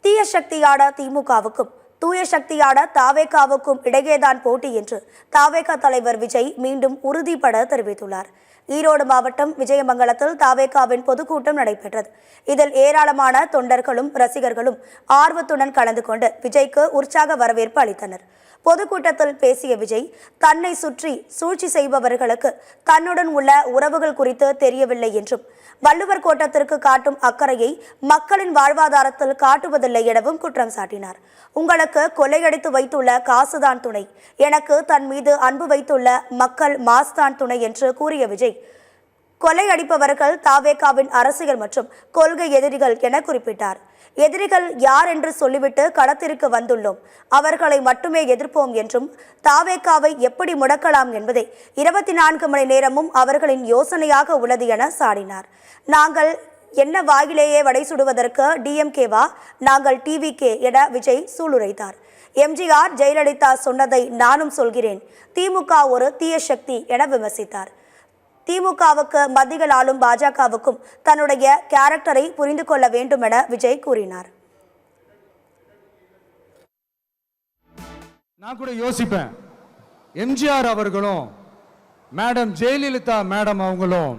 தீய சக்தியான திமுகவுக்கும் தூய சக்தியான தாவேகாவுக்கும் இடையேதான் போட்டி என்று தாவேகா தலைவர் விஜய் மீண்டும் உறுதிபட தெரிவித்துள்ளார். ஈரோடு மாவட்டம் விஜயமங்கலத்தில் தாவேகாவின் பொதுக்கூட்டம் நடைபெற்றது. இதில் ஏராளமான தொண்டர்களும் ரசிகர்களும் ஆர்வத்துடன் கலந்து கொண்டு விஜய்க்கு உற்சாக வரவேற்பு அளித்தனர். பொதுக்கூட்டத்தில் பேசிய விஜய், தன்னை சுற்றி சூழ்ச்சி செய்பவர்களுக்கு தன்னுடன் உள்ள உறவுகள் குறித்து தெரியவில்லை என்றும், வள்ளுவர் கோட்டத்திற்கு காட்டும் அக்கறையை மக்களின் வாழ்வாதாரத்தில் காட்டுவதில்லை எனவும் குற்றம் சாட்டினார். உங்களுக்கு கொள்ளையடித்து வைத்துள்ள காசுதான் துணை, எனக்கு தன் மீது அன்பு வைத்துள்ள மக்கள் மாஸ்தான் துணை என்று கூறிய விஜய், கொள்ளையடிப்பவர்கள் தாவேகாவின் அரசியல் மற்றும் கொள்கை எதிரிகள் என குறிப்பிட்டார். எதிரிகள் யார் என்று சொல்லிவிட்டு களத்திற்கு வந்துள்ளோம், அவர்களை மட்டுமே எதிர்ப்போம் என்றும், தாவேகாவை எப்படி முடக்கலாம் என்பதை 24 மணி நேரமும் அவர்களின் யோசனையாக உள்ளது என சாடினார். நாங்கள் என்ன வாயிலேயே வடை சுடுவதற்கு டிஎம்கேவா, நாங்கள் டிவிகே என விஜய் சூளுரைத்தார். எம்ஜிஆர் ஜெயலலிதா சொன்னதை நானும் சொல்கிறேன், திமுக ஒரு தீய சக்தி என விமர்சித்தார். திமுகவுக்கு மத்தியில் ஆளும் பாஜகவுக்கும் தன்னுடைய கேரக்டரை புரிந்து கொள்ள வேண்டும் என விஜய் கூறினார். நான் கூட யோசிப்பேன், எம்ஜிஆர் அவர்களும் மேடம் ஜெயலலிதா மேடம் அவங்களும்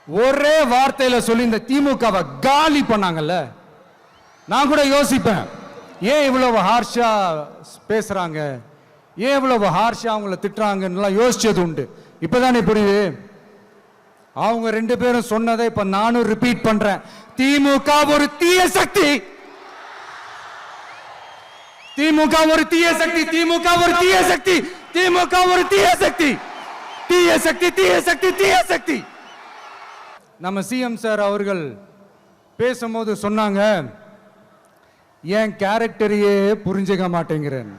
ஒரே வார்த்தையில சொல்லி இந்த திமுகவை காலி பண்ணாங்கல்ல. நான் கூட யோசிப்பேன், ஏன் இவ்வளவு ஹார்ஷா பேசுறாங்க, ஏன் இவ்வளவு ஹார்ஷா அவங்கள திட்டுறாங்கன்னு யோசிச்சது உண்டு. இப்பதானே புரியுது. அவங்க ரெண்டு பேரும் சொன்னதை இப்ப நானும் ரிப்பீட் பண்றேன். திமுக ஒரு தீய சக்தி, திமுக ஒரு தீய சக்தி, திமுக ஒரு தீய சக்தி, திமுக ஒரு தீய சக்தி, தீய சக்தி, தீய சக்தி, தீய சக்தி. நம்ம சிஎம் சார் அவர்கள் பேசும்போது சொன்னாங்க, என் கேரக்டரையே புரிஞ்சுக்க மாட்டேங்கிறேன்.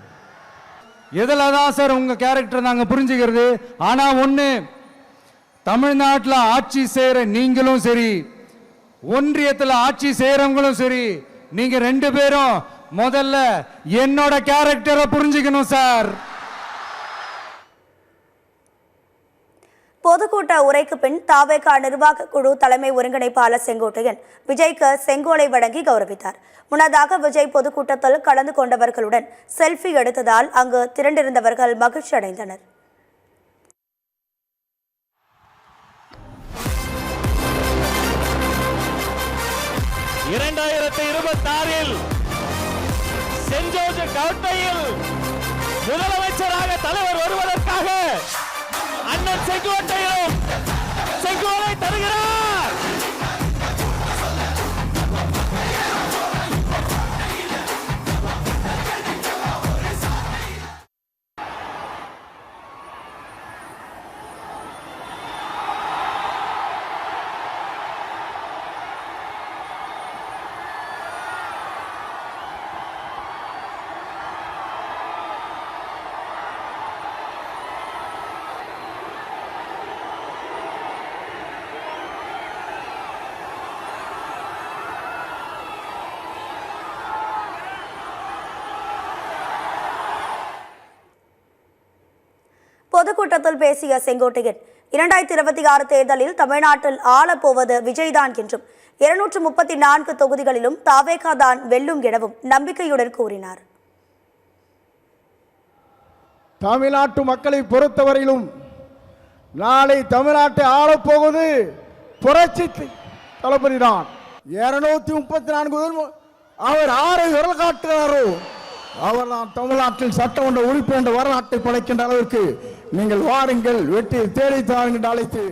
எதுலதான் சார் உங்க கேரக்டர் நாங்க புரிஞ்சுக்கிறது? ஆனா ஒண்ணு, தமிழ்நாட்டில் ஆட்சி செய்யற நீங்களும் சரி, ஒன்றியத்தில் ஆட்சி செய்யறவங்களும் சரி, நீங்க ரெண்டு பேரும் முதல்ல என்னோட கேரக்டரை புரிஞ்சுக்கணும் சார். பொதுக்கூட்ட உரைக்கு பின் தாவேகா நிர்வாக குழு தலைமை ஒருங்கிணைப்பாளர் செங்கோட்டையன் விஜய்க்கு செங்கோலை வழங்கி கௌரவித்தார். முன்னதாக விஜய் பொதுக்கூட்டத்தில் கலந்து கொண்டவர்களுடன் செல்ஃபி எடுத்ததால் அங்கு திரண்டிருந்தவர்கள் மகிழ்ச்சி அடைந்தனர். சென்ட் ஜோர்ஜ் கோட்டையில் முதலமைச்சராக தலைவர் வருவதற்காக அண்ணன் செங்கோட்டையிலும் செங்கோலை தருகிறார். பொதுக்கூட்டத்தில் பேசிய செங்கோட்டையன், 2026 தேர்தலில் தமிழ்நாட்டில் ஆளப்போவது விஜய்தான் என்றும், 234 தொகுதிகளிலும் தாவேகா தான் வெல்லும் எனவும் நம்பிக்கையுடன் கூறினார். தமிழ்நாட்டு மக்களை பொறுத்தவரையிலும் நாளை தமிழ்நாட்டை ஆளப்போவது புரட்சி தளபதி தான். 234 அவர் ஆரை விரல் காட்டுகிறாரோ அவர் தான் தமிழ்நாட்டில் சட்டமன்ற உறுப்பினர் வரலாற்றை படைக்கின்ற அளவிற்கு நீங்கள் வாருங்கள், வெற்றி தேடி தாருங்கள் அழைத்து